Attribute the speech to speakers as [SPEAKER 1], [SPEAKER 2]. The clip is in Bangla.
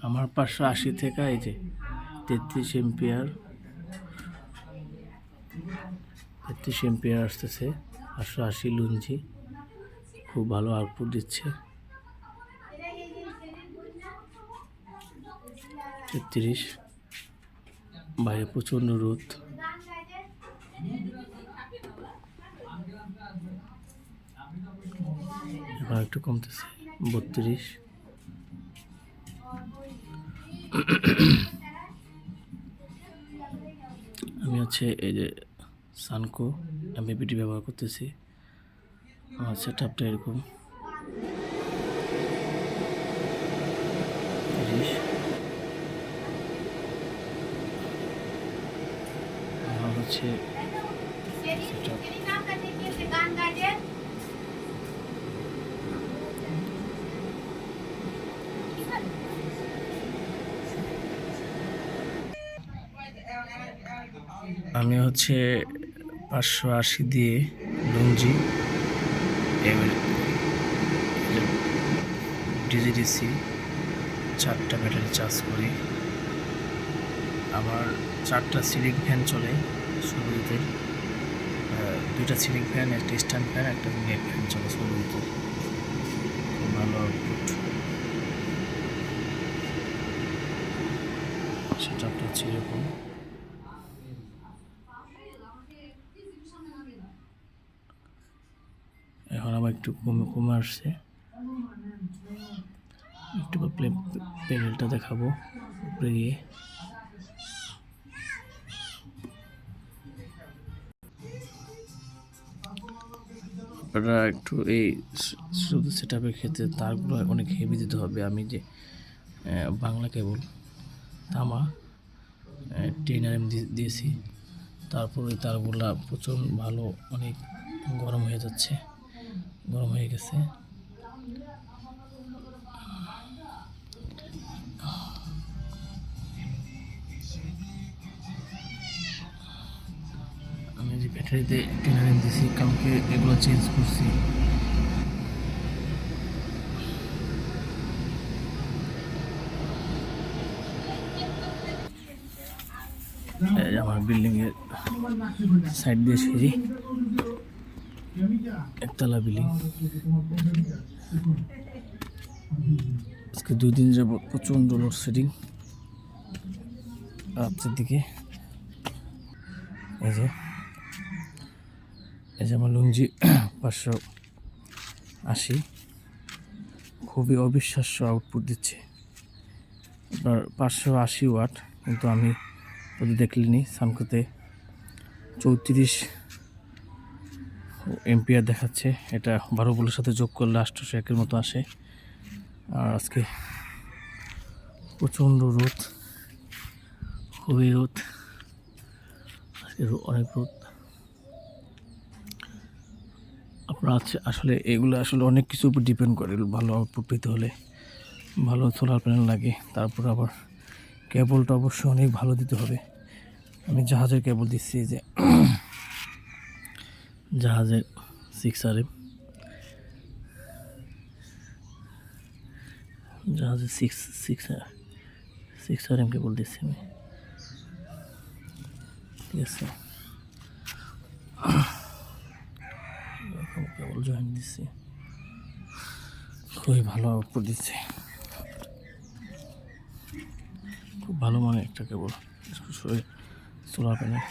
[SPEAKER 1] আমার 580 থেকে এই যে 33 এম্পিয়ার আসতেছে। 580 লুঞ্জি খুব ভালো আউটপুট দিচ্ছে। 33 বাইরে প্রচন্ড রোদ। এখন একটু কমতেছে 32। আমি হচ্ছে এই যে সানকো এমবিপিটি ব্যবহার করতেছি। আমার সেটআপটা এরকম 30। আমার হচ্ছে সেটআপ আমি হচ্ছে 580 দিয়ে লুঞ্জি ডিজিডিসি 4টা ব্যাটারি চার্জ করি। আমার 4টা সিলিং ফ্যান চলে সৌরবিদ্যুতে। 2টা সিলিং ফ্যান, একটা স্ট্যান্ড ফ্যান, একটা নেট ফ্যান চলে সৌরবিদ্যুতে। খুব ভালো আউটপুট। সেটআপটা হচ্ছে এরকম। এখন আবার একটু কমে আসছে। একটু প্যানেলটা দেখাবো উপরে গিয়ে। আপনারা একটু এই শুধু সেটআপের ক্ষেত্রে তারগুলো অনেক হেভি দিতে হবে। আমি যে বাংলা কেবল তামা 10 দিয়েছি, তারপর ওই তারগুলা প্রচণ্ড ভালো অনেক গরম হয়ে যাচ্ছে, গরম হয়ে গেছে। আমি যে ব্যাটারিতে 10 দিয়েছি, কালকে এগুলো চেঞ্জ করছি। আমার বিল্ডিং এর সাইড দিয়ে সিঁড়ি, একতলা বিল্ডিং। আজকে 2 দিন যাবত প্রচণ্ড লোডশেডিং রাত্রের দিকে। এই যে আমার লুঞ্জি 580 খুবই অবিশ্বাস্য আউটপুট দিচ্ছে। আপনার 580 ওয়াট, কিন্তু আমি যদি দেখলিনি সানকোতে 34 এম্পিয়ার দেখাচ্ছে। এটা 12 ভোল্টের সাথে যোগ করলে 801 মতো আসে। আর আজকে প্রচণ্ড রোদ, খুবই রোদ, আজকে অনেক রোদ। আপনার আসলে এগুলো আসলে অনেক কিছুর উপর ডিপেন্ড করে। ভালো আউটপুট পেতে হলে ভালো সোলার প্যানেল লাগে। তারপর আবার কেবলটা অবশ্যই অনেক ভালো দিতে হবে। আমি জাহাজের কেবল দিচ্ছি, যে জাহাজের 6RM, জাহাজের 6RM কেবল দিচ্ছি আমি। ঠিক আছে, কেবল জয়েন দিচ্ছি, খুবই ভালো আউটপুট দিচ্ছে। খুব ভালো মানের একটা কেবল সোলার প্যানেল।